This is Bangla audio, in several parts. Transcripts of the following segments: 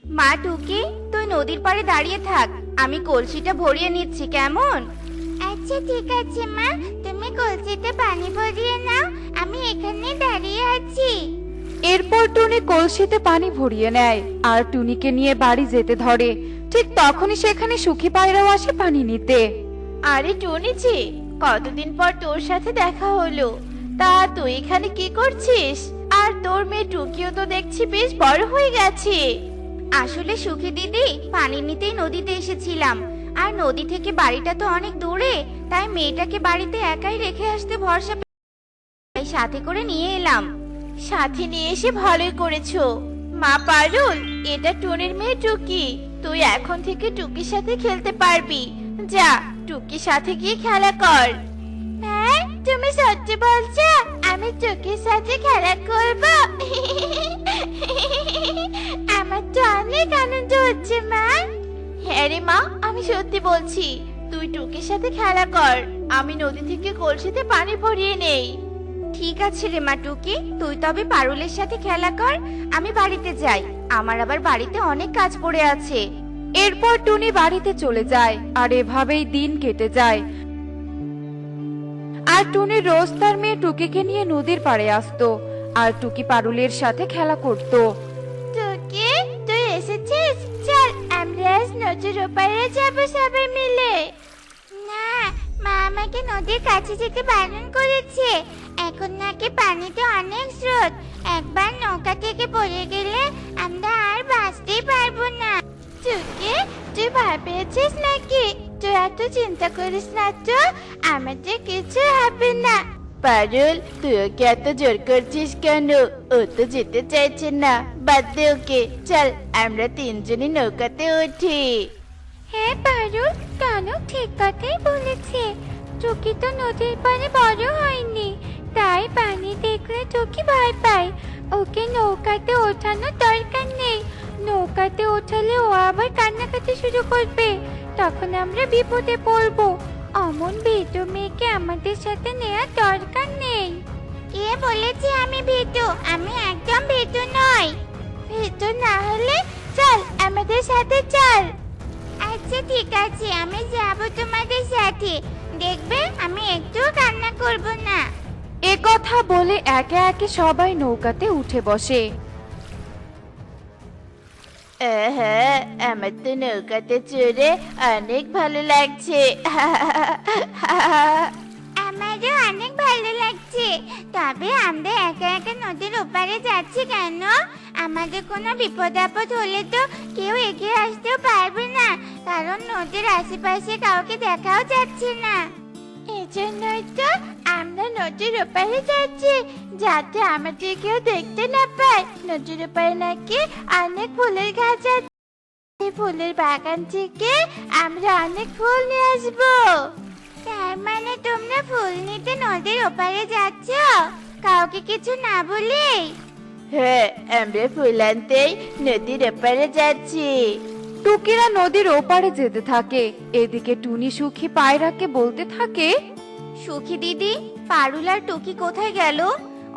মা টুকি, তুই নদীর পাড়ে দাঁড়িয়ে থাক, আমি কলসিটা ভরিয়ে নিচ্ছি, কেমন? আচ্ছা ঠিক আছে মা, তুমি কলসিতে পানি ভরিয়ে নাও, আমি এখানে দাঁড়িয়ে আছি। এরপর টুনি কলসিতে পানি ভরিয়ে নেয় আর টুনিকে নিয়ে বাড়ি যেতে ধরে। ঠিক তখনই সেখানে সুখী পায়রাও আসে পানি নিতে। আরে টুনিছি, কতদিন পর তোর সাথে দেখা হলো। তা তুই এখানে কি করছিস? আর তোর মেয়ে টুকিও তো দেখছি বেশ বড় হয়ে গেছে। আসলে সুখী দিদি, পানি নিতেই নদীতে এসেছিলাম, আর নদী থেকে বাড়িটা তো অনেক দূরে, তাই মেয়েটাকে বাড়িতে একাই রেখে আসতে ভরসা তাই সাথে করে নিয়ে এলাম। সাথে নিয়ে এসে ভালোই করেছো। মা পারুল, এটা টুনির মেয়ে টুকি, তুই এখন থেকে টুকির সাথে খেলতে পারবি। যা, টুকির সাথে গিয়ে খেলা কর। হ্যাঁ, তুমি সত্যি বলছো? আমি টুকির সাথে খেলা করব? আমার তো অনেক আনন্দ হচ্ছে মা। হ্যাঁ রে মা, আমি সত্যি বলছি, তুই টুকির সাথে খেলা কর, আমি নদী থেকে কলসিতে পানি ভরিয়ে নেই। ঠিক আছে রে মা টুকি, তুই তবে পারুলের সাথে খেলা কর, আমি বাড়িতে যাই, আমার আবার বাড়িতে অনেক কাজ পড়ে আছে। এরপর টুনি বাড়িতে চলে যায় আর এভাবেই দিন কেটে যায়। আর টুনি রোজ তার মেয়ে টুকিকে নিয়ে নদীর পাড়ে আসতো আর টুকি পারুলের সাথে খেলা করত। টুকি, তুই এসেছিস? চল আমরা আজ নদীর ওপারে যাবো সবাই মিলে। না, মা আমাকে নদীর কাছে যেতে বারণ করেছে, এখন নাকি পানিতে অনেক স্রোত, একবার নৌকা থেকে পড়ে গেলে আমরা আর বাঁচতেই পারবো না। টুকি, তুই ভয় পেয়েছিস নাকি? তুই এত চিন্তা করিস না তো, আমাদের কিছু হবে না। পারুল, তুই ওকে এত জোর করছিস কেন? ও তো যেতে চাইছে না, বাদ দে ওকে। চল আমরা তিনজনই নৌকাতে উঠি। হ্যাঁ পারুল, কানু ঠিক কথাই বলেছে, টুকি তো নদীর পাড়ে বড় হয়নি, তাই পানি দেখলে টুকি ভয় পায়। ওকে নৌকাতে ওঠানোর দরকার নেই, নৌকাতে ওঠালে ও আবার কান্নাকাটি শুরু করবে, তখন আমরা বিপদে পড়বো। অমন ভীতু মেয়েকে আমাদের সাথে নেওয়ার দরকার নেই। কে বলেছে আমি ভীতু? আমি একদম ভীতু নই। ভীতু না হলে চল আমাদের সাথে চল। আচ্ছা ঠিক আছে, আমি যাব তোমাদের সাথে, দেখবে আমি একটু কান্না করব না। এ কথা বলে একে একে সবাই নৌকাতে উঠে বসে। হ্যাঁ, আমার তো নৌকাতে চড়ে অনেক ভালো লাগছে। আমারও অনেক ভালো লাগছে, তবে আমরা একা একা নদীর ওপারে যাচ্ছি কেন? আমাদের কোনো বিপদ আপদ হলে তো কেউ এগিয়ে আসতেও পারবে না, কারণ নদীর আশেপাশে কাউকে দেখাও যাচ্ছে না। এজন্যই তো আমরা নদীর ওপারে যাচ্ছি, যাতে আমাদের কেউ দেখতে না পায়। নদীর ওপারে নাকি অনেক ফুলের গাছ আছে, এই ফুলের বাগান থেকে আমরা অনেক ফুল নিয়ে আসবো। তার মানে তোমরা ফুল নিতে নদীর ওপারে যাচ্ছ, কাউকে কিছু না বলেই? হ্যাঁ, আমরা ফুল আনতেই নদীর ওপারে যাচ্ছি। টুকিরা নদীর ওপারে যেতে থাকে। এদিকে টুনি সুখী পায়রাকে বলতে থাকে, সুখী দিদি, পারুল আর টুকি কোথায় গেল?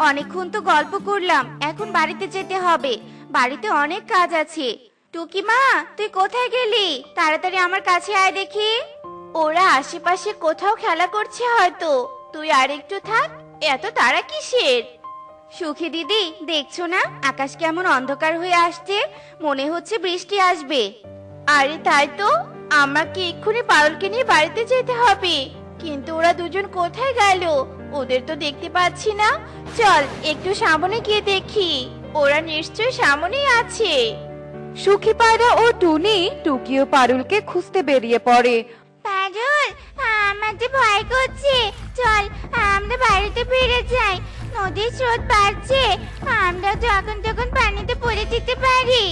অনেকক্ষণ তো গল্প করলাম, এখন বাড়িতে যেতে হবে, বাড়িতে অনেক কাজ আছে। টুকি মা, তুই কোথায় গেলি? তাড়াতাড়ি আমার কাছে আয় দেখি। ওরা আশেপাশে কোথাও খেলা করছে হয়তো, তুই আর একটু থাক, এত তাড়া কিসের? সুখী দিদি, দেখছো না আকাশ কেমন অন্ধকার হয়ে আসছে, মনে হচ্ছে বৃষ্টি আসবে। আরে তাই তো, আমাকে এক্ষুনি পারুলকে নিয়ে বাড়িতে যেতে হবে, কিন্তু ওরা দুজন কোথায় গেল? ওদের তো দেখতে পাচ্ছি না। চল একটু সামনে গিয়ে দেখি, ওরা নিশ্চয়ই সামনেই আছে। সুখী পায়রা ও টুনি টুকি ও পারুলকে খুঁজতে বেরিয়ে পড়ে। পারুল, আমাদের ভয় করছে, চল আমরা বাড়িতে ফিরে যাই, নদীর স্রোত বাড়ছে, আমরা যখন তখন পানিতে পড়ে যেতে পারি।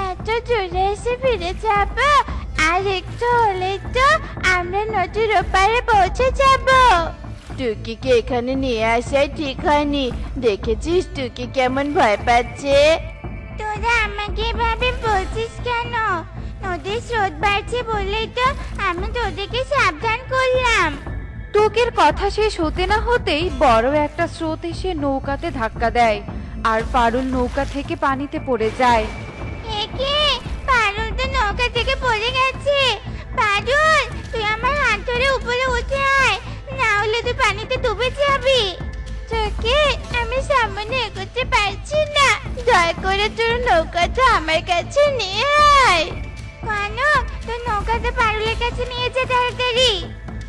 এত জোরে এসে ফিরে যাব, আর একটু হলে তো আমরা নদীর ওপারে পৌঁছে যাব। টুকিকে এখানে নিয়ে আসাই ঠিক হয়নি, দেখেছিস টুকি কেমন ভয় পাচ্ছে? তোরা আমাকে এভাবে বলছিস কেন? নদীর স্রোত বাড়ছে বলেই তো আমি তোদেরকে সাবধান করলাম। টুকির কথা শেষ হতে না হতেই বড় একটা স্রোত এসে নৌকাতে ধাক্কা দেয় আর পারুল নৌকা থেকে পানিতে পড়ে যায়। একে নৌকা থেকে পড়ে গেছে। পারুল, তুই আমার হাত ধরে উপরে উঠে আয়, না হলে তুই পানিতে ডুবে যাবি। তোকে আমি সামনে এগোতে পারছি না, দয়া করে তোর নৌকাটা আমার কাছে নিয়ে আয়। কনক, তোর নৌকাটা পারুলের কাছে নিয়ে যা তাড়াতাড়ি।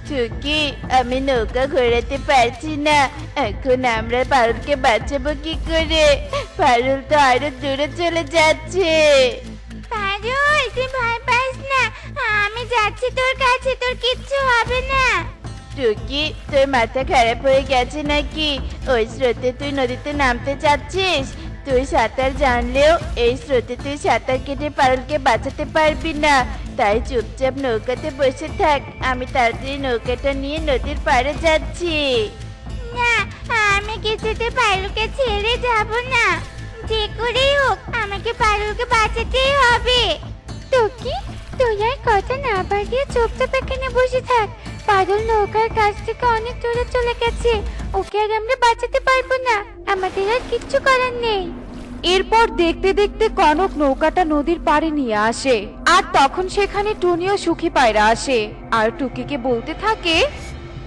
টুকি, আমি নৌকা ঘোরাতে পারছি না, এখন আমরা পারুলকে বাঁচাবো কি করে? পারুল তো আরো দূরে চলে যাচ্ছে। পারুল, তুই ভয় পাস না, আমি যাচ্ছি তোর কাছে, তোর কিচ্ছু হবে না। টুকি, তোর মাথা খারাপ হয়ে গেছে নাকি? ওই স্রোতে তুই নদীতে নামতে চাচ্ছিস? তুই সাঁতার জানলেও এই স্রোতে তুই সাঁতার কেটে পারুলকে বাঁচাতে পারবি না। তাই চুপচাপ নৌকাতে বসে থাক, আমি তাড়াতাড়ি নৌকাটা নিয়ে নদীর পাড়ে যাচ্ছি। না, আমি কিছুতে পারুলকে ছেড়ে যাব না, যে করেই হোক আমাকে পারুলকে বাঁচাতেই হবে। টুকি, তুই আর কথা না বাড়িয়ে চুপচাপ এখানে বসে থাক। পারুল নৌকার কাছ থেকে অনেক দূরে চলে গেছে, ওকে আর আমরা বাঁচাতে পারবো না, আমাদের আর কিচ্ছু করার নেই। এরপর দেখতে দেখতে কনক নৌকাটা নদীর পাড়ে নিয়ে আসে, আর তখন সেখানে টুনি ও সুখী পায়রা আসে আর টুকিকে বলতে থাকে,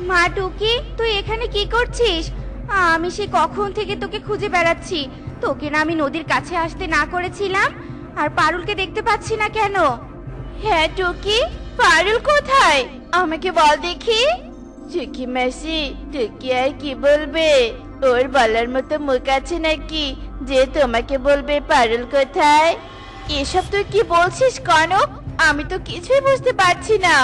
মা টুকি, তুই এখানে কি করছিস? আমি সে কখন থেকে তোকে খুঁজে বেড়াচ্ছি। তোকে না আমি নদীর কাছে আসতে না করেছিলাম, আর পারুলকে দেখতে পাচ্ছি না কেন? হ্যাঁ টুকি, পারুল কোথায়? আমাকে বল দেখি। সুখী মাসি, টুকি আর কি বলবে? ওর বলার মতো মুখ আছে নাকি যে তোমাকে বলবে পারুল কোথায়? এসব তুই কি বলছিস কনক? আমি তো কিছুই বুঝতে পারছি না।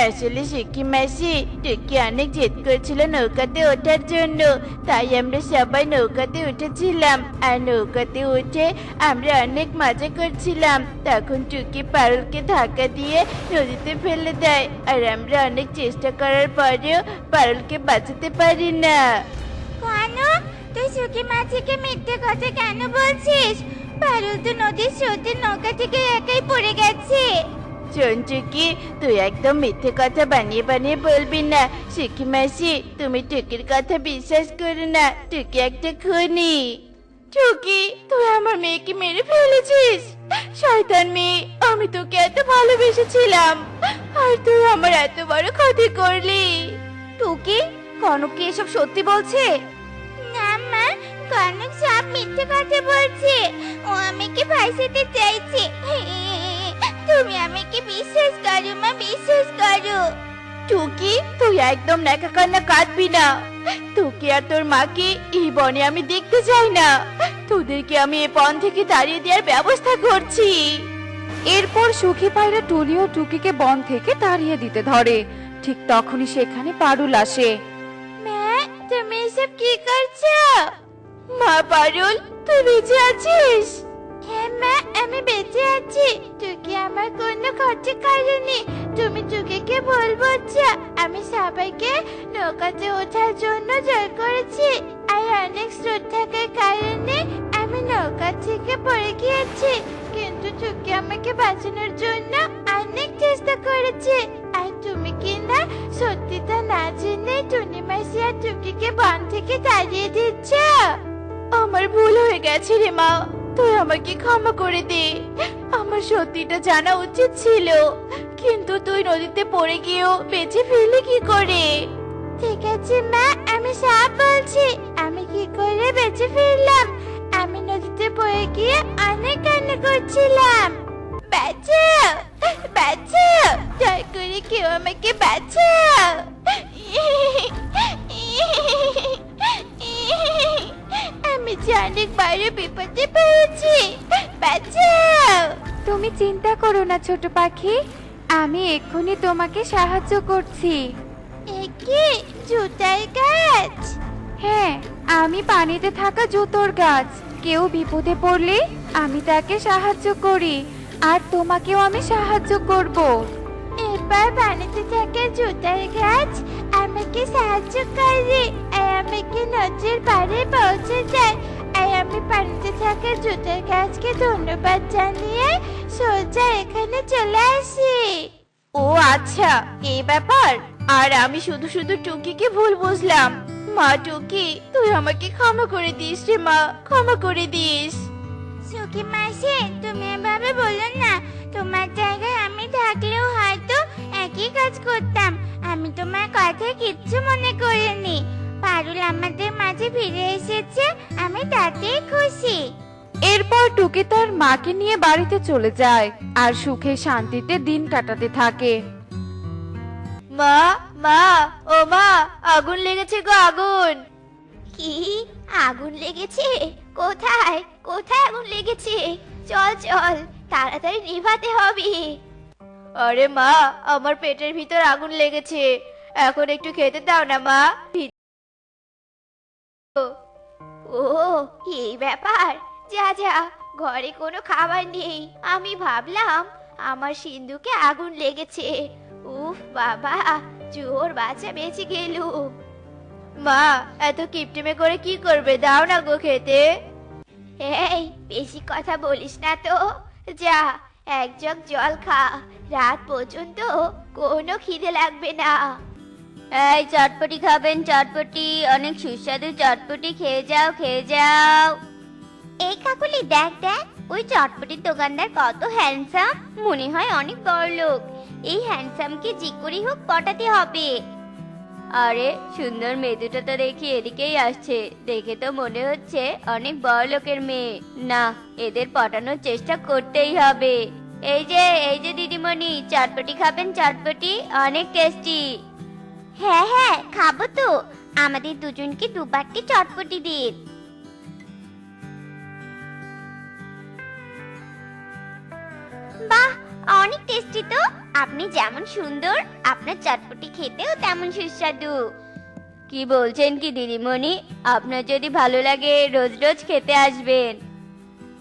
আসলে সুখী মাসি, টুকি অনেক জেদ করছিল নৌকাতে ওঠার জন্য, তাই আমরা সবাই নৌকাতে উঠেছিলাম। আর নৌকাতে উঠে আমরা অনেক মজা করছিলাম। তখন টুকি পারুলকে ধাক্কা দিয়ে নদীতে ফেলে দেয়, আর আমরা অনেক চেষ্টা করার পরেও পারুলকে বাঁচাতে পারি না। কনক, তুই সুখী মাছিকে মিথ্যে কথা কেন বলছিস? পারুল তো নদীর স্রোতে নৌকা থেকে একাই পড়ে গেছে। শোন টুকি, তুই একদম মিথ্যে কথা বানিয়ে বানিয়ে বলবি না। সুখী মাসি, তুমি টুকির কথা বিশ্বাস করো না, টুকি একটা খুনি। টুকি, তুই আমার মেয়েকে মেরে ফেলেছিস। শয়তান মেয়ে, আমি তোকে এত ভালোবেসেছিলাম, আর তুই আমার এত বড় ক্ষতি করলি। টুকি, কনক কি এসব সত্যি বলছে? না মা, কনক সব মিথ্যে কথা বলছে, ও আমাকে ফাঁসাতে চাইছে। তুমি আমাকে বিশ্বাস করো মা, বিশ্বাস করো। টুকি, তুই একদম ন্যাকা কান্না কাঁদবি না। তোকে আর তোর মাকে এই বনে আমি দেখতে চাই না। তোদেরকে আমি এই বন থেকে তাড়িয়ে দেওয়ার ব্যবস্থা করছি। এরপর সুখী পায়রা টুনি ও টুকিকে বন থেকে তাড়িয়ে দিতে ধরে। ঠিক তখনই সেখানে পারুল আসে। মা, তুমি এসব কি করছো? মা পারুল, তুই বেঁচে আছিস? হ্যাঁ মা, আমি বেঁচে আছি। টুকি আমার কোনো ক্ষতি করেনি। তুমি টুকিকে ভুল বুঝছো। আমি সবাইকে নৌকাতে ওঠার জন্য জোর করেছি, আর অনেক স্রোত থাকার কারণে আমি নৌকা থেকে পড়ে গিয়েছি। কিন্তু টুকি আমাকে বাঁচানোর জন্য অনেক চেষ্টা করেছে। আর তুমি কি না সত্যিটা না জেনে টুনি মাসি আর টুকিকে বন থেকে তাড়িয়ে দিচ্ছ? আমার ভুল হয়ে গেছে রে মা, তুই আমাকে ক্ষমা করে দে। আমার সত্যিটা জানা উচিত ছিল, কিন্তু তুই নদীতে পড়ে গিয়েও বেঁচে ফিরলি কি করে? ঠিক আছে মা, আমি সব বলছি আমি কি করে বেঁচে ফিরলাম। আমি নদীতে পড়ে গিয়ে অনেক কান্না করছিলাম। বাঁচাও, বাঁচাও, দয়া করে কেউ আমাকে বাঁচাও। আমি যে অনেক বড় বিপদে পড়েছি, বাঁচাও। তুমি চিন্তা করো না ছোট পাখি, আমি এক্ষুনি তোমাকে সাহায্য করছি। এ কি জুতার গাছ? হ্যাঁ, আমি পানিতে থাকা জুতোর গাছ। কেউ বিপদে পড়লে আমি তাকে সাহায্য করি, আর তোমাকেও আমি সাহায্য করব। এবার পানিতে থাকা জুতার গাছ আমাকে সাহায্য করে, আর আমাকে নদীর পাড়ে পৌঁছে যায়। আর আমি পানিতে থাকা জুতার গাছকে ধন্যবাদ জানিয়ে সোজা এখানে চলে আসি। ও আচ্ছা, এই ব্যাপার। আর আমি শুধু শুধু টুকিকে ভুল বুঝলাম। মা টুকি, তুই আমাকে ক্ষমা করে দিস রে মা, ক্ষমা করে দিস। সুখী মাসি, তুমি এভাবে বলো না। তোমার জায়গায় আমি থাকলেও হয়তো একই কাজ করতাম। আমি তোমার কথা কিচ্ছু মনে করিনি। পারুল আমাদের মাঝে ফিরে এসেছে, আমি তাতেই খুশি। এরপর টুকি তার মাকে নিয়ে বাড়িতে চলে যায় আর সুখে শান্তিতে দিন কাটাতে থাকে। মা, মা, ও মা, আগুন লেগেছে গো, আগুন! কি আগুন লেগেছে? কোথায় কোথায় আগুন লেগেছে? চল চল, তাড়াতাড়ি নিভাতে হবে। আরে মা, আমার পেটের ভিতর আগুন লেগেছে, এখন একটু খেতে দাও না মা। ও, এই ব্যাপার। যা যা, ঘরে কোনো খাবার নেই। আমি ভাবলাম আমার সিন্ধুকে আগুন লেগেছে। উফ বাবা, জোর বাচ্চা বেঁচে গেল। মা, এত কিপটিমে করে কি করবে? দাও না গো খেতে। এই, বেশি কথা বলিস না তো। যা, এক জগ জল খা, রাত পর্যন্ত কোনো খিদে লাগবে না। এই, চটপটি খাবেন? চটপটি, অনেক সুস্বাদু চটপটি, খেয়ে যাও খেয়ে যাও। এই কাকুলি, দেখ দেখ, ওই চটপটির দোকানদার কত হ্যান্ডসাম, মনে হয় অনেক বড়লোক। এই হ্যান্ডসামকে যে করেই হোক পটাতে হবে। আরে সুন্দর মেয়ে দুটো তো দেখি এদিকেই আসছে, দেখে তো মনে হচ্ছে অনেক বড় লোকের মেয়ে। না, এদের পটানোর চেষ্টা করতেই হবে। এই যে দিদিমণি, চটপটি খাবেন? চটপটি অনেক টেস্টি। হ্যাঁ হ্যাঁ, খাবো তো। আমাদের দুজনকে দুবারটি চটপটি দিন। বাহ, অনেক টেস্টি তো। আপনি যেমন সুন্দর, আপনার চটপটি খেতেও তেমন সুস্বাদু। কি বলছেন কি দিদিমণি? আপনার যদি ভালো লাগে রোজ রোজ খেতে আসবেন।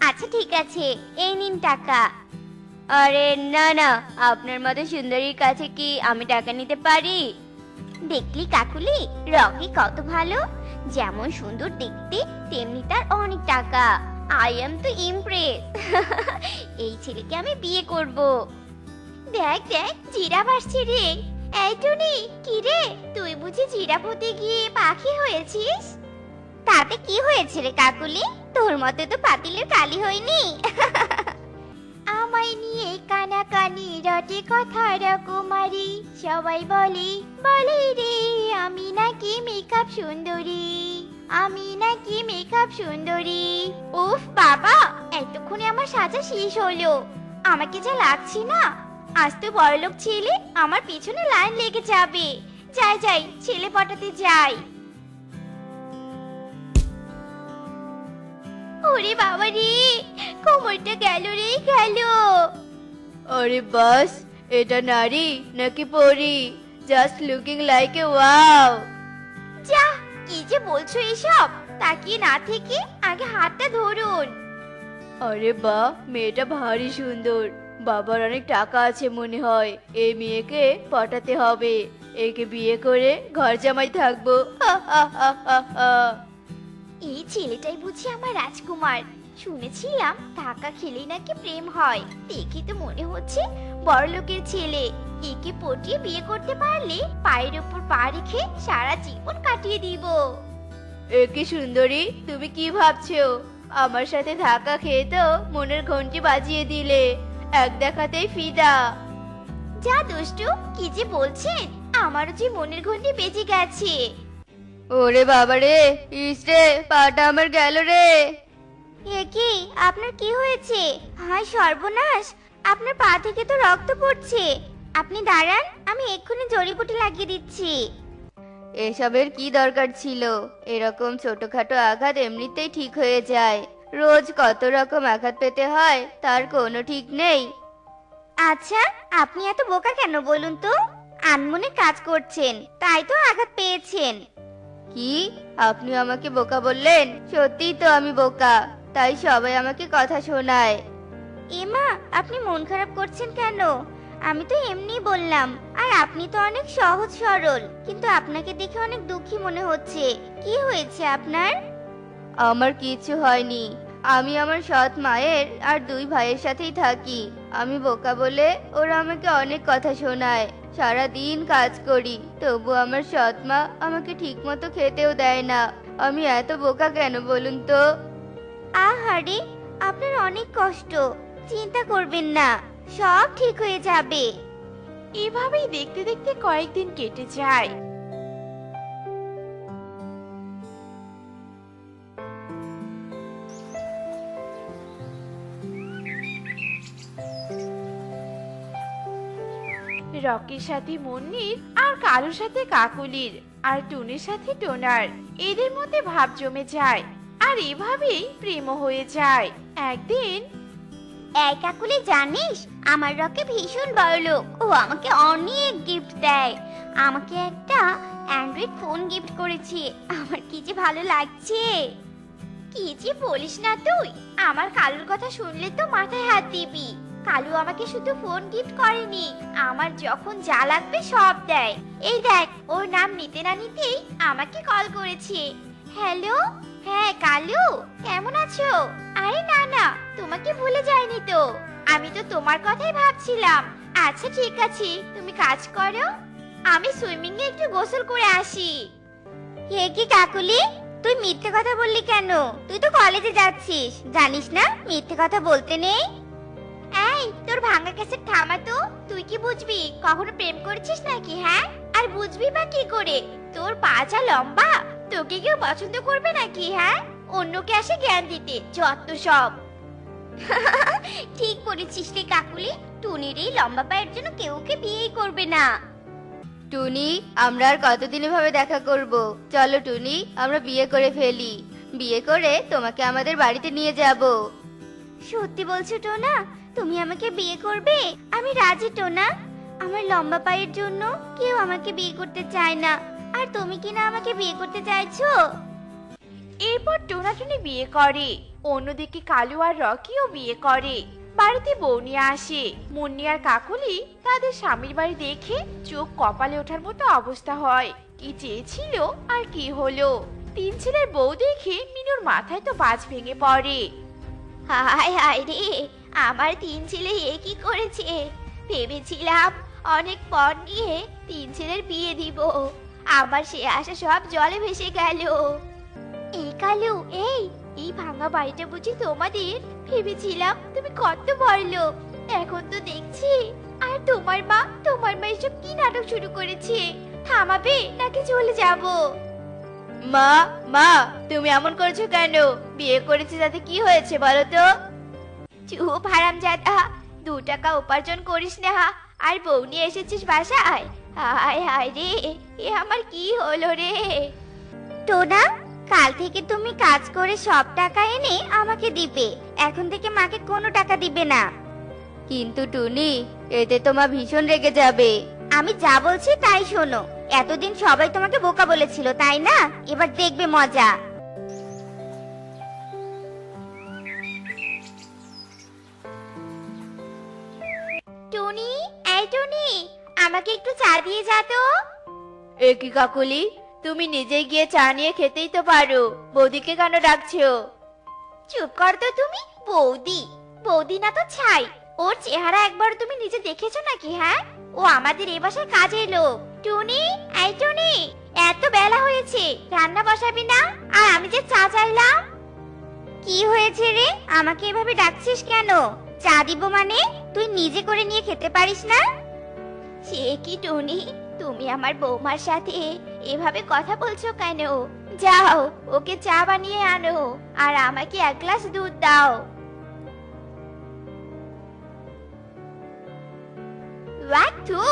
আচ্ছা ঠিক আছে, এই নিন টাকা। আরে না না, আপনার মতো সুন্দরীর কাছে কি আমি টাকা নিতে পারি? দেখলি কাকুলি, রকি কত ভালো, যেমন সুন্দর দেখতে তেমনি তার অনেক টাকা। আই এম তো ইমপ্রেস। এই ছেলেকে আমি বিয়ে করব। দেখ দেখ, জিরাফ আসছে রে। এই টুনি, কি রে, তুই বুঝি জিরাফ হতে গিয়ে পাখি হয়েছিস? তাতে কি হয়েছে রে কাকুলি, তোর মতে তো পাতিলের কালি হয়নি। আমায় নিয়ে কানাকানি রটে কথা রকমারি, সবাই বলে বলে রে আমি নাকি মেকআপ সুন্দরী, আমি নাকি মেকআপ সুন্দরী। উফ বাবা, এতক্ষণে আমার সাজা শেষ হলো। আমাকে যা লাগছে না, আজ তো বড়লোক ছেলে আমার পিছনে লাইন লেগে যাবে। যাই যাই, ছেলে পটাতে যাই। ওরে বাবা রে, কোমরটা গেল রে গেল। আরে বাস, এটা নারী নাকি পরী? Just looking like a wow. যা, কি যে বলছো এসব? তাকিয়ে না থেকে আগে হাতটা ধরুন। আরে বাহ, মেয়েটা ভারী সুন্দর, বাবার অনেক টাকা আছে মনে হয়। এই মেয়েকে পটাতে হবে, একে বিয়ে করে ঘর জামাই থাকবো। এই ছেলেটাই বুঝি আমার রাজকুমার। শুনেছিলাম টাকা খেলে নাকি প্রেম হয়, দেখে তো মনে হচ্ছে বড়লোকের ছেলে। একে পটিয়ে বিয়ে করতে পারলে পায়ের ওপর পা রেখে সারা জীবন কাটিয়ে দিব। একে সুন্দরী, তুমি কি ভাবছো? আমার সাথে ধাক্কা খেয়ে তো মনের ঘন্টি বাজিয়ে দিলে, এক দেখাতেই ফিদা। যা দুষ্টু, কি যে বলছেন, আমারও যে মনের ঘন্টি বেজে গেছে। ওরে বাবা রে, ইসরে, পাটা আমার গেল রে। এ কি, আপনার কি হয়েছে? হায় সর্বনাশ, আপনার পা থেকে তো রক্ত পড়ছে। আপনি দাঁড়ান, আমি এক্ষুনি জড়িবুটি লাগিয়ে দিচ্ছি। এসবের কি দরকার ছিল? এরকম ছোটখাটো আঘাত এমনিতেই ঠিক হয়ে যায়, রোজ কত রকম আঘাত পেতে হয় তার কোনো ঠিক নেই। আচ্ছা, আপনি এত বোকা কেন বলুন তো? আনমনে কাজ করছেন, তাই তো আঘাত পেয়েছেন। কি, আপনি আমাকে বোকা বললেন? সত্যিই তো আমি বোকা, তাই সবাই আমাকে কথা শোনায়। এমা, আপনি মন খারাপ করছেন কেন? আমি তো এমনি বললাম। আর আপনি তো অনেক সহজ সরল, কিন্তু আপনাকে দেখে অনেক দুঃখী মনে হচ্ছে। কি হয়েছে আপনার? আমার কিছু হয়নি, আমি আমার সৎ মায়ের আর দুই ভাইয়ের সাথেই থাকি। আমি বোকা বলে ওরা আমাকে অনেক কথা শোনায়। সারা দিন কাজ করি, তবু আমার সৎ মা আমাকে ঠিক মতো খেতেও দেয় না। আমি এত বোকা কেন বলুন তো? আহারে, আপনার অনেক কষ্ট, চিন্তা করবেন না। সব ঠিক হয়ে যাবে। এভাবেই দেখতে দেখতে কয়েকদিন কেটে যায়। রকির সাথে মুন্নির, আর কালুর সাথে কাকুলির, আর টুনির সাথে টোনার, এদের মধ্যে ভাব জমে যায়। আর এভাবেই প্রেম হয়ে যায়। একদিন এই কাকুলি, জানিস আমার রকি ভীষণ বড়লোক। ও আমাকে অনেক গিফট দেয়। আমাকে একটা অ্যান্ড্রয়েড ফোন গিফট করেছে। আমার কি যে ভালো লাগছে। কি যে বলিস না তুই, আমার কালুর কথা শুনলে তো মাথায় হাত দিবি। কালু আমাকে শুধু ফোন গিফট করেনি, আমার যখন যা লাগবে সব দেয়। এই দেখ, ওর নাম নিতে না নিতেই আমাকে কল করেছে। হ্যালো, হ্যাঁ কালু, কেমন আছো? আরে না না, তোমাকে ভুলে যাইনি তো। আমি তো তোমার কথাই ভাবছিলাম। আচ্ছা ঠিক আছে, তুমি কাজ করো, আমি সুইমিং এ একটু গোসল করে আসি। হে কি কাকুলি, তুই মিথ্যে কথা বললি কেন? তুই তো কলেজে যাচ্ছিস, জানিস না মিথ্যে কথা বলতে নেই। এই তোর ভাঙা কেসের থামা তো। তুই কি বুঝবি কখনো প্রেম করেছিস নাকি? হ্যাঁ, আর বুঝবি বা কি করে? তোর পা যা লম্বা, তোকে কেউ পছন্দ করবে নাকি? হ্যাঁ, অন্যকে আসে জ্ঞান দিতে, যত সব। ঠিক বলেছিস রে কাকুলি, টুনির এই লম্বা পায়ের জন্য কেউ ওকে বিয়েই করবে না। টুনি, আমরা আর কতদিন এভাবে দেখা করব? চলো টুনি, আমরা বিয়ে করে ফেলি। বিয়ে করে তোমাকে আমাদের বাড়িতে নিয়ে যাব। সত্যি বলছো টোনা? তুমি আমাকে বিয়ে করবে? আমি রাজি টোনা। আমার লম্বা পায়ের জন্য কেউ আমাকে বিয়ে করতে চায় না, আর তুমি কি না আমাকে বিয়ে করতে চাইছো? এরপর টোনাটুনি বিয়ে করে। অন্যদিকে কালু আর রকিও বিয়ে করে। বাড়িতে বউ নিয়ে আসে। মুন্নি আর কাকুলি তাদের স্বামীর বাড়ি দেখে চোখ কপালে ওঠার মতো অবস্থা হয়। কি চেয়েছিল আর কি হলো? তিন ছেলের বউ দেখে মিনুর মাথায় তো বাজ ভেঙে পড়ে। হায় হায় রে, আমার তিন ছেলে এ কি করেছে? ভেবেছিলাম অনেক পর নিয়ে তিন ছেলের বিয়ে দিব, আমার সে আশা সব জলে ভেসে গেল। এই কালু, এই ভাঙা বাড়িটা বুঝি তোমাদের? ভেবেছিলাম তুমি কত বড় লোক, এখন তো দেখছি। আর তোমার মা এসব কি নাটক শুরু করেছে? থামাবে নাকি চলে যাব? মা, মা, তুমি এমন করছো কেন? বিয়ে করেছি তাতে কি হয়েছে বলো তো? চুপ হারামজাদা, 2 টাকা উপার্জন করিস না আর বউ নিয়ে এসেছিস বাসায়? হায় হায় রে, এ আমার কি হলো রে? টোনা, কাল থেকে তুমি কাজ করে সব টাকা এনে আমাকে দিবে। এখন থেকে মাকে কোনো টাকা দিবে না। কিন্তু টুনি, এতে তো মা ভীষণ রেগে যাবে। আমি যা বলছি তাই শোনো। এতদিন সবাই তোমাকে বোকা বলেছিল, তাই না? এবার দেখবে মজা। টুনি, এই টুনি, আমাকে একটু চা দিয়ে যা তো। এ কি কাকুলি, তুমি নিজেই গিয়ে চা নিয়ে খেতেই তো পারো, বৌদিকে কেন ডাকছো? চুপ কর তো তুমি। বৌদি বৌদি না তো ছাই। ওর চেহারা একবার তুমি নিজে দেখেছো নাকি? হ্যাঁ, ও আমাদের এই বাসায় কাজের লোক। টুনি, এই টুনি, এত বেলা হয়েছে, রান্না বসাবি না? আর আমি যে চা চাইলাম। কি হয়েছে রে, আমাকে এভাবে ডাকছিস কেন? চা দিব মানে? তুই নিজে করে নিয়ে খেতে পারিস না? সে কি টুনি, তুমি আমার বৌমার সাথে এভাবে কথা বলছো কেন? যাও, ওকে চা বানিয়ে আনো, আর আমাকে 1 গ্লাস দুধ দাও। ওয়াটু,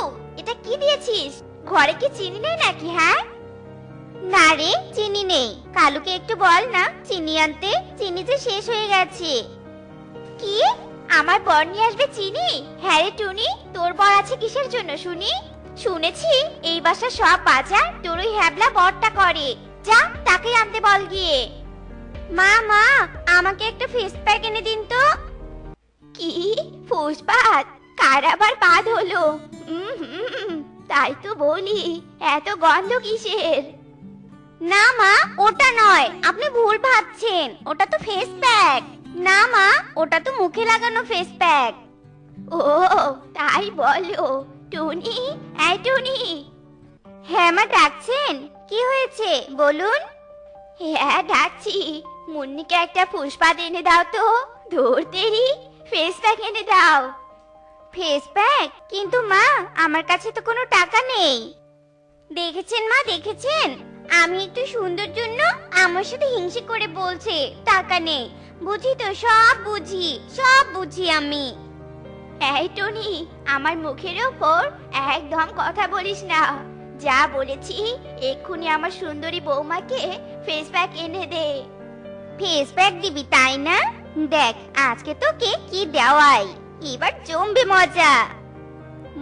এটা কি দিয়েছিস? ঘরে কি চিনি নেই নাকি? হ্যাঁ, না রে, চিনি নেই। কালুকে একটু বল না চিনি আনতে, চিনি যে শেষ হয়ে গেছে। কি, আমার বর নিয়ে আসবে চিনি? হ্যাঁ রে টুনি, তোর বর আছে কিসের জন্য শুনি? শুনেছি এই বাসার সব বাজার তোর ওই হ্যাবলা বরটা করে। যা, তাকে আনতে বল গিয়ে। মা, আমাকে একটা ফেস প্যাক এনে দিন তো। কি ফুসপাত? কার আবার পাদ হলো? তাই তো বলি, এত গন্ধ কিসের? না মা, ওটা নয়, আপনি ভুল ভাবছেন। ওটা তো ফেস প্যাক। না মা, ওটা তো মুখে লাগানো ফেস প্যাক। ও তাই বলো। টুনি, এই টুনি। হ্যাঁ মা, ডাকছেন? কি হয়েছে বলুন। হ্যাঁ ডাকছি, মুন্নিকে একটা ফুসপাত এনে দাও তো। ধরতেরি, ফেস প্যাক এনে দাও। Face pack? কিন্তু মা, আমার কাছে তো কোনো টাকা নেই। দেখেছেন মা, দেখেছেন? আমি একটু সুন্দর জন্য আমার সাথে হিংসে করে বলছে টাকা নেই। বুঝি তো, সব বুঝি, সব বুঝি আমি। এই টনি, আমার মুখের ওপর একদম কথা বলিস না। যা বলেছি এক্ষুনি আমার সুন্দরী বৌমাকে ফেস প্যাক এনে দে। ফেস প্যাক দিবি তাই না? দেখ আজকে তোকে কি দেওয়াই, এবার জমবে মজা।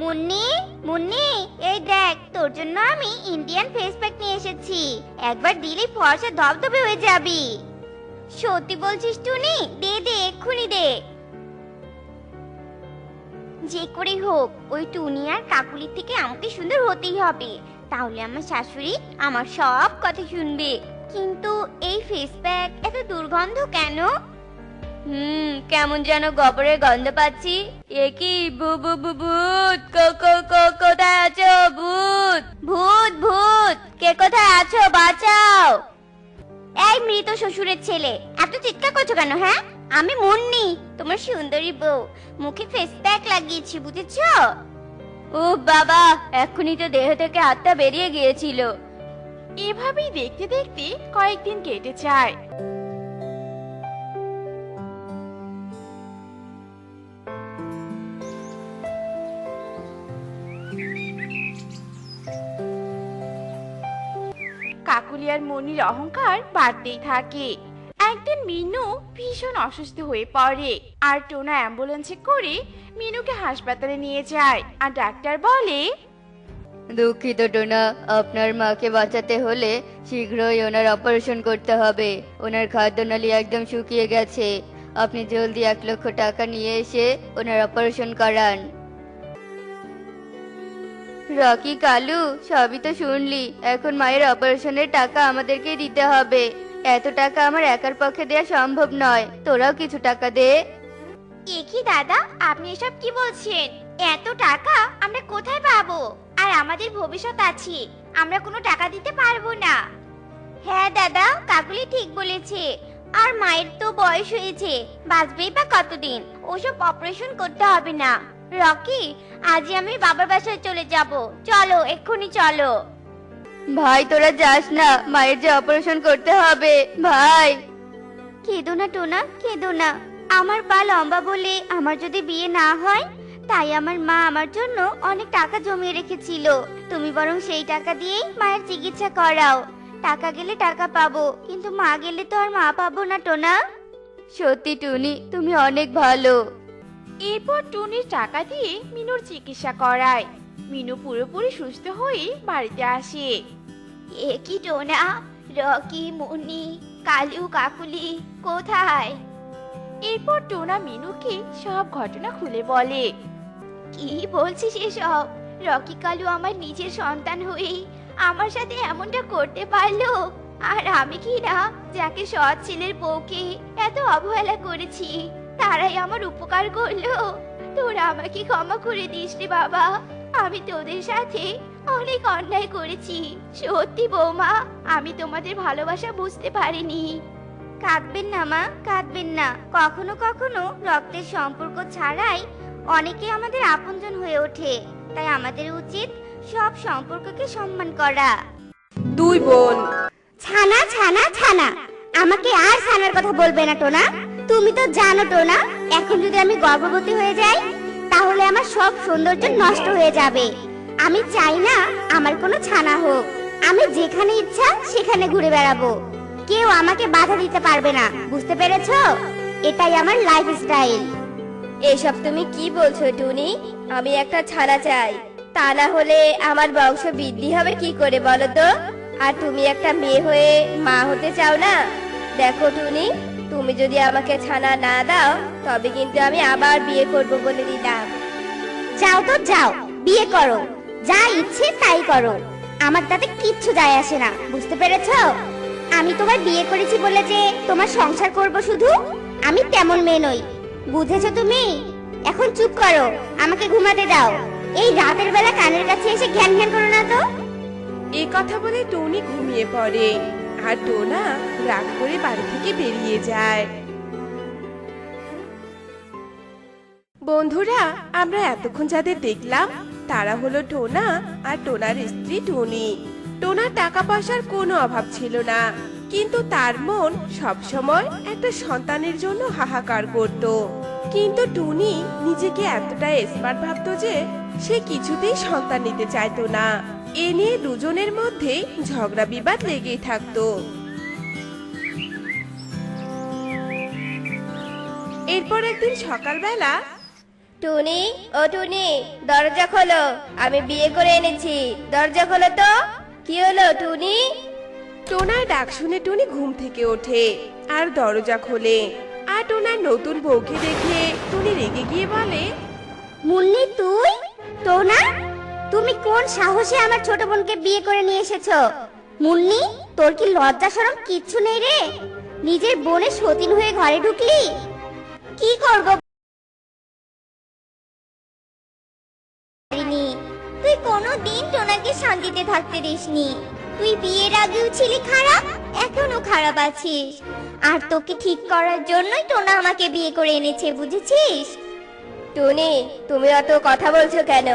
মুন্নি, মুন্নি, এই দেখ তোর জন্য আমি ইন্ডিয়ান ফেস প্যাক নিয়ে এসেছি। একবার দিলেই ফর্সা ধবধবে হয়ে যাবি। সত্যি বলছিস টুনি? দে দে, এক্ষুনি দে। যে করে হোক ওই টুনি আর কাকুলির থেকে আমাকে সুন্দর হতেই হবে, তাহলে আমার শাশুড়ি আমার সব কথা শুনবে। কিন্তু এই ফেস প্যাক এত দুর্গন্ধ কেন? কেমন যেন গোবরের গন্ধ পাচ্ছি। এ কি ভূত, কোথায় আছো? ভূত ভূত ভূত, কে কোথায় আছো? বাঁচাও। এই মৃত শ্বশুরের ছেলে, এত চিৎকার করছো কেন? হ্যাঁ, আমি মুন্নি, তোমার সুন্দরী বউ। মুখে ফেস প্যাক লাগিয়েছি, বুঝেছো? ও বাবা, এক্ষুনি তো দেহ থেকে আত্মা বেরিয়ে গিয়েছিল। এভাবেই দেখতে দেখতে কয়েকদিন কেটে যায়। কাকুলি আর মনির অহংকার বাড়তেই থাকে। একদিন মিনু ভীষণ অসুস্থ হয়ে পড়ে, আর টোনা অ্যাম্বুলেন্সে করে মিনুকে হাসপাতালে নিয়ে যায়। আর ডাক্তার বলে, দুঃখিত টোনা, আপনার মাকে বাঁচাতে হলে শীঘ্রই ওনার অপারেশন করতে হবে। ওনার খাদ্যনালী একদম শুকিয়ে গেছে। আপনি জলদি 1 লক্ষ টাকা নিয়ে এসে ওনার অপারেশন করান। রকি, কালু, সবই তো শুনলি। এখন মায়ের অপারেশনের টাকা আমাদেরকে দিতে হবে। এত টাকা আমার একার পক্ষে দেওয়া সম্ভব নয়, তোরাও কিছু টাকা দে। কি দাদা, আপনি এসব কি বলছেন? এত টাকা আমরা কোথায় পাবো? আর আমাদের ভবিষ্যৎ আছে, আমরা কোনো টাকা দিতে পারবো না। হ্যাঁ দাদা, কাকুলি ঠিক বলেছে। আর মায়ের তো বয়স হয়েছে, বাঁচবেই বা কতদিন? ওসব অপারেশন করতে হবে না। রকি, আজই আমি বাবার বাসায় চলে যাব। চলো, এক্ষুনি চলো। ভাই, তোরা যাস না, মায়ের যে অপারেশন করতে হবে। ভাই, কেঁদো না টোনা, কেঁদো না। আমার পা লম্বা বলে আমার যদি বিয়ে না হয়, তাই আমার মা আমার জন্য অনেক টাকা জমিয়ে রেখেছিল। তুমি বরং সেই টাকা দিয়েই মায়ের চিকিৎসা করাও। টাকা গেলে টাকা পাবো, কিন্তু মা গেলে তো আর মা পাবো না টোনা। সত্যি টুনি, তুমি অনেক ভালো। এরপর টুনির টাকা দিয়ে মিনুর চিকিৎসা করায়। মিনু পুরোপুরি সুস্থ হয়ে বাড়িতে আসে। এ কি টোনা, রকি, মুন্নি, কালু, কাকুলি কোথায়? এরপর টোনা মিনুকে সব ঘটনা খুলে বলে। কি বলছিস এসব? রকি, কালু আমার নিজের সন্তান হয়ে আমার সাথে এমনটা করতে পারলো? আর আমি কি না, যাকে সৎ ছেলের বউকে এত অবহেলা করেছি, তারাই আমার উপকার করলো। তোরা আমাকে ক্ষমা করে দিস রে বাবা। আমি তোদের সাথে অনেক অন্যায় করেছি। সত্যি বৌমা, আমি তোমাদের ভালোবাসা বুঝতে পারিনি। কাঁদবেন না মা, কাঁদবেন না। কখনো কখনো রক্তের সম্পর্ক ছাড়াই অনেকে আমাদের আপনজন হয়ে ওঠে। তাই আমাদের উচিত সব সম্পর্ককে সম্মান করা। তুই বল। ছানা ছানা ছানা, আমাকে আর ছানার কথা বলবে না টোনা। তুমি তো জানো টোনা, এখন যদি আমি গর্ভবতী হয়ে যাই, তাহলে আমার সব সৌন্দর্য নষ্ট হয়ে যাবে। আমি চাই না আমার কোনো ছানা হোক। আমি যেখানে ইচ্ছা সেখানে ঘুরে বেড়াবো, কেউ আমাকে বাধা দিতে পারবে না। বুঝতে পেরেছো? এটাই আমার লাইফস্টাইল। এসব তুমি কি বলছো টুনি? আমি একটা ছানা চাই, তা না হলে আমার বংশ বৃদ্ধি হবে কি করে বলো তো? আর তুমি একটা মেয়ে হয়ে মা হতে চাও না? দেখো টুনি, তুমি যদি আমাকে ছানা না দাও, তবে কিন্তু আমি আবার বিয়ে করব বলে দিলাম। যাও তো যাও, বিয়ে করো, যা ইচ্ছে তাই করো। আমার তাতে কিচ্ছু যায় আসে না। বুঝতে পেরেছো? আমি তোমার বিয়ে করেছি বলে যে তোমার সংসার করব শুধু, আমি তেমন মেয়ে নই। বুঝেছো তুমি? এখন চুপ করো, আমাকে ঘুমাতে দাও। এই রাতের বেলা কানের কাছে এসে ঘ্যান ঘ্যান করো না তো। এ কথা বলে টনি ঘুমিয়ে পড়ে, আর টোনা রাগ করে বাড়ি থেকে বেরিয়ে যায়। বন্ধুরা, আমরা এতক্ষণ যাদের দেখলাম তারা হলো টোনা আর টোনার স্ত্রী টুনি। টোনার টাকা পয়সার কোনো অভাব ছিল না, কিন্তু তার মন সবসময় একটা সন্তানের জন্য হাহাকার করত। কিন্তু টুনি নিজেকে এতটা স্মার্ট ভাবতো যে সে কিছুতেই সন্তান নিতে চাইতো না। এ নিয়ে দুজনের মধ্যে ঝগড়া বিবাদ লেগেই থাকতো। এরপর একদিন সকালবেলা, টুনি, ও টুনি, দরজা খোলো, আমি বিয়ে করে এনেছি, দরজা খোলো তো। কি হলো টুনি? টোনার ডাক শুনে টুনি ঘুম থেকে ওঠে আর দরজা খোলে। আর টোনার নতুন বউকে দেখে টুনি রেগে গিয়ে বলে, মুন্নি, তুই? টোনা, তুমি কোন সাহসে আমার ছোট বোনকে বিয়ে করে নিয়ে এসেছো? মুন্নি, তোর কি লজ্জা শরম কিচ্ছু নেই রে? নিজের বোনের সতীন হয়ে ঘরে ঢুকলি? কি করব? তুই কোনোদিন টোনাকে শান্তিতে থাকতে দিসনি। তুই বিয়ের আগেও ছিলি খারাপ, এখনো খারাপ আছিস। আর তোকে ঠিক করার জন্যই টোনা আমাকে বিয়ে করে এনেছে, বুঝেছিস? টুনি, তুমি অত কথা বলছো কেন?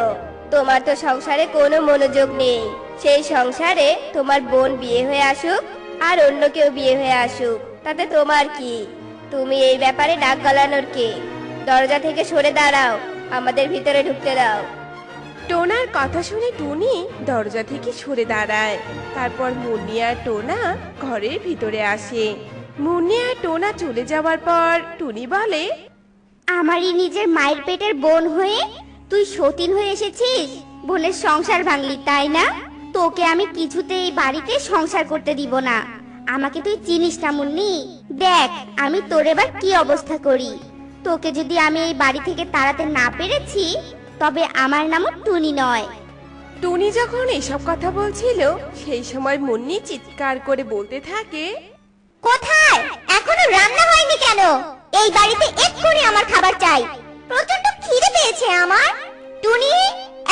তোমার তো সংসারে কোনো মনোযোগ নেই। সেই সংসারে তোমার বোন বিয়ে হয়ে আসুক আর অন্য কেউ বিয়ে হয়ে আসুক, তাতে তোমার কি? তুমি এই ব্যাপারে নাক গলানোর কে? দরজা থেকে সরে দাঁড়াও, আমাদের ভিতরে ঢুকতে দাও। টোনার কথা শুনে টুনি দরজা থেকে সরে দাঁড়ায়। তারপর মুন্নি আর টোনা ঘরের ভিতরে আসে। মুন্নি আর টোনা চলে যাওয়ার পর টুনি বলে, আমারই নিজের মায়ের পেটের বোন হয়ে তুই সতীন হয়ে এসেছিস, বোনের সংসার ভাঙলি, তাই না? তোকে আমি কিছুতেই এই বাড়িতে সংসার করতে দিব না। আমাকে তুই চিনিস না মুন্নি। দেখ আমি তোর এবার কি অবস্থা করি। তোকে যদি আমি এই বাড়ি থেকে তাড়াতে না পেরেছি, তবে আমার নামও টুনি নয়। টুনি যখন এসব কথা বলছিল সেই সময় মুন্নি চিৎকার করে বলতে থাকে, কোথায়? এখনো রান্না হয়নি কেন? এই বাড়িতে এক্ষুনি আমার খাবার চাই, প্রচন্ড খিদে পেয়েছে আমার। টুনি,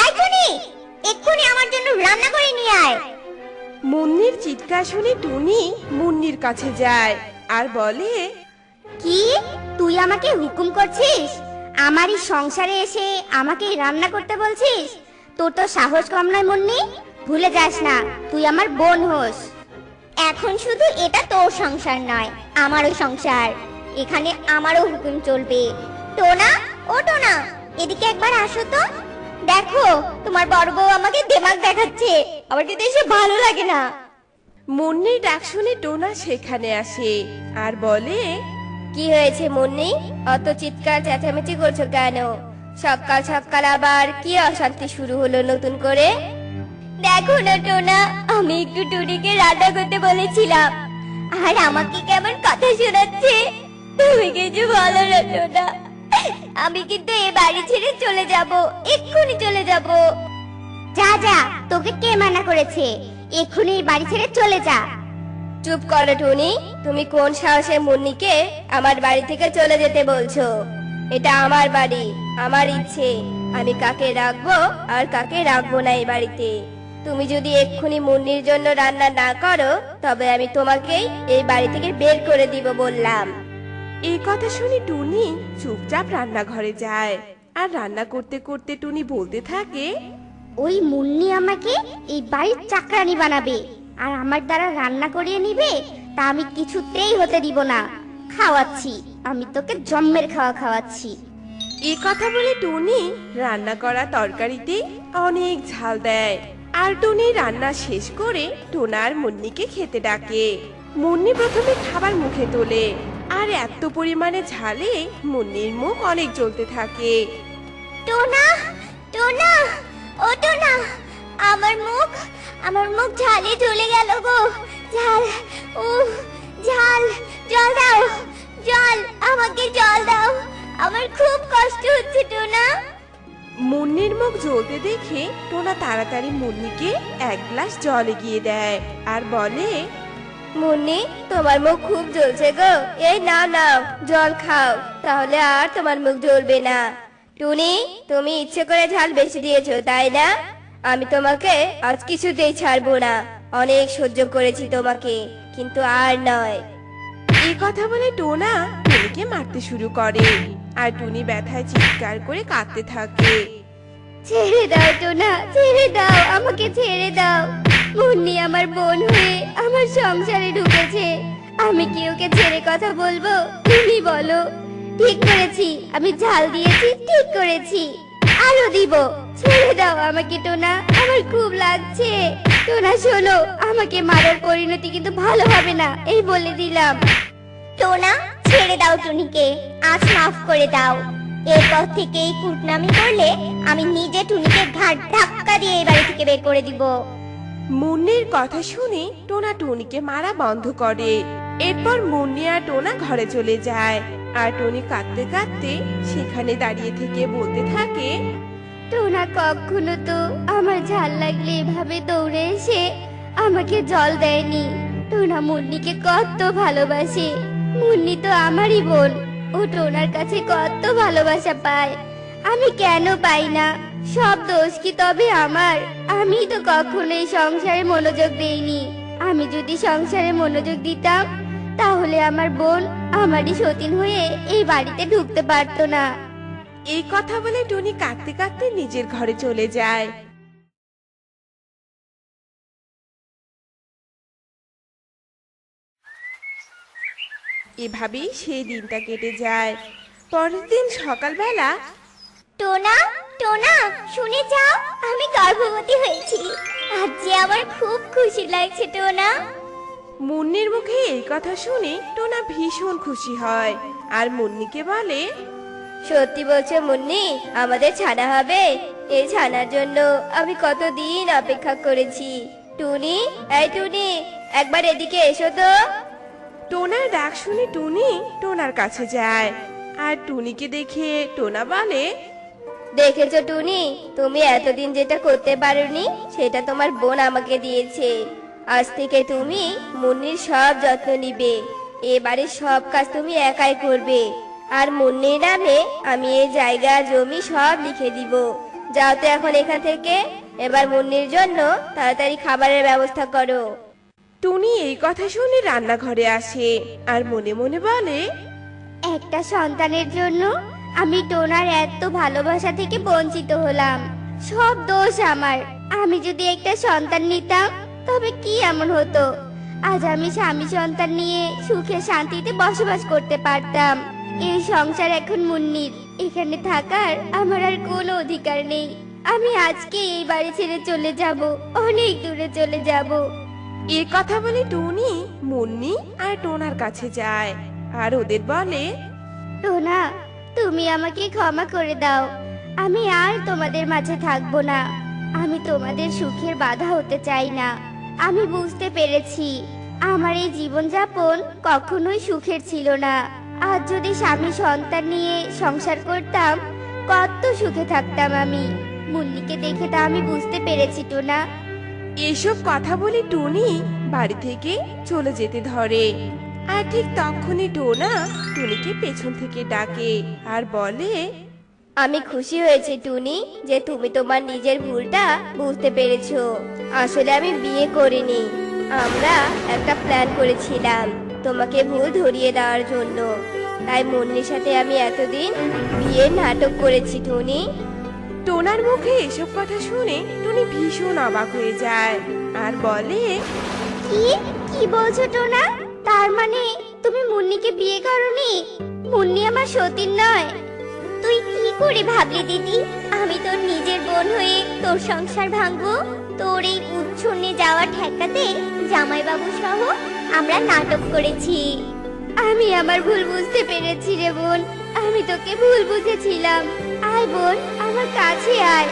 এই টুনি, এক্ষুনি আমার জন্য রান্না করে নিয়ে আয়। মুন্নির চিৎকার শুনে টুনি মুন্নির কাছে যায় আর বলে, কি তুই আমাকে হুকুম করছিস? আমারই সংসারে এসে আমাকে রান্না করতে বলছিস? তোর তো সাহস কম নয় মুন্নি। ভুলে যাস না তুই আমার বোন হোস। এখন শুধু এটা তোর সংসার নয়, আমারও সংসার। এখানে আমারও হুকুম চলবে। টোনা, ও টোনা, এদিকে একবার আসো তো। দেখো তোমার বড় বউ আমাকে দেমাগ দেখাচ্ছে, আমার কিন্তু এসে ভালো লাগে না। মুন্নির ডাক শুনে টোনা সেখানে আসে আর বলে, কি হয়েছে মুন্নি? অত চিৎকার চেঁচামেচি করছো কেন? সকাল সকাল আবার কি অশান্তি শুরু হলো নতুন করে? দেখো না টোনা, আমি একটু টুনিকে রান্না করতে বলেছিলাম, আর আমাকে কেমন কথা শোনাচ্ছে। তুমি কিছু বলো না টোনা, আমি কিন্তু এ বাড়ি ছেড়ে চলে যাব, এক্ষুনি চলে যাব। যা যা, তোকে কে মানা করেছে? এক্ষুনি এই বাড়ি ছেড়ে চলে যা। চুপ করো টুনি, তুমি কোন সাহসে মুন্নিকে আমার বাড়ি থেকে চলে যেতে বলছো? এটা আমার বাড়ি, আমার ইচ্ছে আমি কাকে রাখবো আর কাকে রাখবো না এই বাড়িতে। তুমি যদি এক্ষুনি মুন্নির জন্য রান্না না করো, তবে আমি তোমাকেই এই বাড়ি থেকে বের করে দিব বললাম। এই কথা শুনে টুনি চুপচাপ রান্নাঘরে যায় আর রান্না করতে করতে টুনি বলতে থাকে, ওই মুন্নি আমাকে এই বাড়ির চাকরানি বানাবে আর আমার দ্বারা রান্না করিয়ে নিবে, তা আমি কিছুতেই হতে দিব না। খাওয়াচ্ছি, আমি তোকে জম্মের খাওয়া খাওয়াচ্ছি। এই কথা বলে টুনি রান্না করা তরকারিতে অনেক ঝাল দেয় আর টুনি রান্না শেষ করে টোনা আর মুন্নিকে খেতে ডাকে। মুন্নি প্রথমে খাবার মুখে তোলে আর এত পরিমাণে ঝালে মুন্নির মুখ অনেক জ্বলতে থাকে। টোনা, টোনা, ও টোনা, আমার মুখ ঝালে জ্বলে গেল গো। ঝাল, ঝাল, জল দাও, জল, আমাকে জল দাও, আমার খুব কষ্ট হচ্ছে টোনা। মুন্নির মুখ জ্বলতে দেখে টোনা তাড়াতাড়ি মুন্নিকে এক গ্লাস জল এগিয়ে দেয় আর বলে, মুন্নি, তোমার মুখ খুব জ্বলছে গো, এই নাও নাও জল খাও, তাহলে আর তোমার মুখ জ্বলবে না। টুনি, তুমি ইচ্ছে করে ঝাল বেশি দিয়েছো তাই না? আমি তোমাকে আজ কিছুতেই ছাড়বো না। অনেক সহ্য করেছি তোমাকে, কিন্তু আর নয়। এই কথা বলে টোনা টুনিকে মারতে শুরু করে, আর টুনি ব্যথায় চিৎকার করে কাঁদতে থাকে। ছেড়ে দাও টোনা, ছেড়ে দাও, আমাকে ছেড়ে দাও। মুন্নি আমার বোন হয়ে আমার সংসারে ঢুকেছে, আমি কি ওকে ছেড়ে কথা বলবো? তুমি বলো। ঠিক করেছি, আমি ঝাল দিয়েছি, ঠিক করেছি, আরো দিব। ছেড়ে দাও আমাকে টোনা, আমার খুব লাগছে। টোনা শোনো, আমাকে মারার পরিণতি কিন্তু ভালো হবে না, এই বলে দিলাম। টোনা, ছেড়ে দাও টুনিকে, আজ মাফ করে দাও। এরপর থেকে এই কুটনামি করলে আমি নিজে টুনিকে ঘাট ধাক্কা দিয়ে এই বাড়ি থেকে বের করে দিব। মুন্নির কথা শুনে টোনা টুনিকে মারা বন্ধ করে। এরপর মুন্নি আর টোনা ঘরে চলে যায়। আর টুনি কাঁদতে কাঁদতে সেখানে দাঁড়িয়ে থেকে বলতে থাকে, টোনা কখনো তো আমার ঝাল লাগলে এভাবে দৌড়ে এসে আমাকে জল দেয়নি। টোনা মুন্নিকে কত ভালোবাসে, মুন্নি তো আমারই বোন, ও টোনার কাছে কত ভালোবাসা পায়, আমি কেন পাই না? সব দোষ কি তবে আমার? আমি তো কখনো এই সংসারে মনোযোগ দেইনি। আমি যদি সংসারে মনোযোগ দিতাম তাহলে আমার বোন আমারই সতীন হয়ে এই বাড়িতে ঢুকতে পারতো না। এই কথা বলে টুনি কাঁদতে কাঁদতে নিজের ঘরে চলে যায়। এভাবেই সেই দিনটা কেটে যায়। পরের দিন সকালবেলা টোনা, টোনা, শুনে যাও, আমি গর্ভবতী হয়েছি। আজ যে আমার খুব খুশি লাগছে টোনা। মুন্নির মুখে এই কথা শুনে টোনা ভীষণ খুশি হয় আর মুন্নিকে বলে, সত্যি বলছো মুন্নি, আমাদের ছানা হবে? এই ছানার জন্য আমি কতদিন অপেক্ষা করেছি। টুনি, এই টুনি, একবার এদিকে এসো তো। টোনার ডাক শুনে টুনি টোনার কাছে যায় আর টুনিকে দেখে টোনা বলে, দেখেছো টুনি, তুমি এতদিন যেটা করতে পারোনি সেটা তোমার বোন আমাকে দিয়েছে। আজ থেকে তুমি মুন্নির সব যত্ন নিবে, এবারে সব কাজ তুমি একাই করবে। আর মুন্নির নামে আমি এই জায়গা জমি সব লিখে দিব। যাও তো এখন এখান থেকে, এবার মুন্নির জন্য তাড়াতাড়ি খাবারের ব্যবস্থা করো। টুনি এই কথা শুনে রান্নাঘরে আসে আর মনে মনে বলে, একটা সন্তানের জন্য আমি টোনার এত ভালোবাসা থেকে বঞ্চিত হলাম। সব দোষ আমার। আমি যদি একটা সন্তান নিতাম তবে কি এমন হতো? আজ আমি স্বামী সন্তান নিয়ে সুখে শান্তিতে বসবাস করতে পারতাম। এই সংসার এখন মুন্নির, এখানে থাকার আমার আর কোনো অধিকার নেই। আমি আজকে এই বাড়ি ছেড়ে চলে যাব, অনেক দূরে চলে যাব। এ কথা বলে টুনি মুন্নি আর টোনার কাছে যায় আর ওদের বলে, টোনা, তুমি আমাকে ক্ষমা করে দাও, আমি আর তোমাদের মাঝে থাকবো না। আমি তোমাদের সুখের বাধা হতে চাই না। আমি বুঝতে পেরেছি আমার এই জীবনযাপন কখনোই সুখের ছিল না। আজ যদি স্বামী সন্তান নিয়ে সংসার করতাম কত সুখে থাকতাম আমি। মুন্নিকে দেখে তা আমি বুঝতে পেরেছি টোনা। এসব কথা বলে টুনি বাড়ি থেকে চলে যেতে ধরে। আর ঠিক তখনই টোনা টুনিকে পেছন থেকে ডাকে আর বলে, আমি খুশি হয়েছি টুনি যে তুমি তোমার নিজের ভুলটা বুঝতে পেরেছো। আসলে আমি বিয়ে করিনি, আমরা একটা প্ল্যান করেছিলাম তোমাকে ভুল ধরিয়ে দেওয়ার জন্য। তাই মুন্নির সাথে আমি এতদিন বিয়ের নাটক করেছি টুনি। টোনার মুখে এসব কথা শুনে টুনি ভীষণ অবাক হয়ে যায় আর বলে, কি কি বলছো টোনা? তার মানে তুমি মুন্নিকে বিয়ে করনি? মুন্নি আমার সতীন নয়? তুই কি করে ভাবলি দিদি আমি তোর নিজের বোন হয়ে তোর সংসার ভাঙবো? তোর এই উচ্ছন্নে যাওয়া ঠেকাতে জামাইবাবু সহ আমরা নাটক করেছি। আমি আমার ভুল বুঝতে পেরেছি রে বোন, আমি তোকে ভুল বুঝেছিলাম। আয় বোন, আমার কাছে আয়।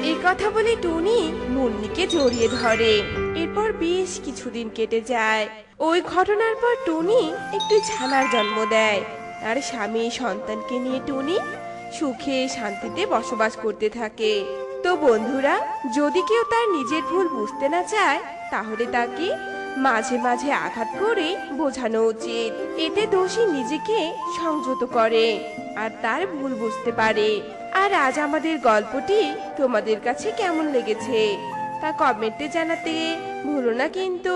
এই কথা বলে টুনি মুন্নিকে জড়িয়ে ধরে। এরপর বেশ কিছুদিন কেটে যায়। ওই ঘটনার পর টুনি একটি ছানার জন্ম দেয় আর স্বামী সন্তানকে নিয়ে টুনি সুখে শান্তিতে বসবাস করতে থাকে। তো বন্ধুরা, যদি কেউ তার নিজের ভুল বুঝতে না চায় তাহলে তাকে মাঝে মাঝে আঘাত করে বোঝানো উচিত। এতে দোষী নিজেকে সংযত করে আর তার ভুল বুঝতে পারে। আর আজ আমাদের গল্পটি তোমাদের কাছে কেমন লেগেছে তা কমেন্টে জানাতে ভুলো না কিন্তু।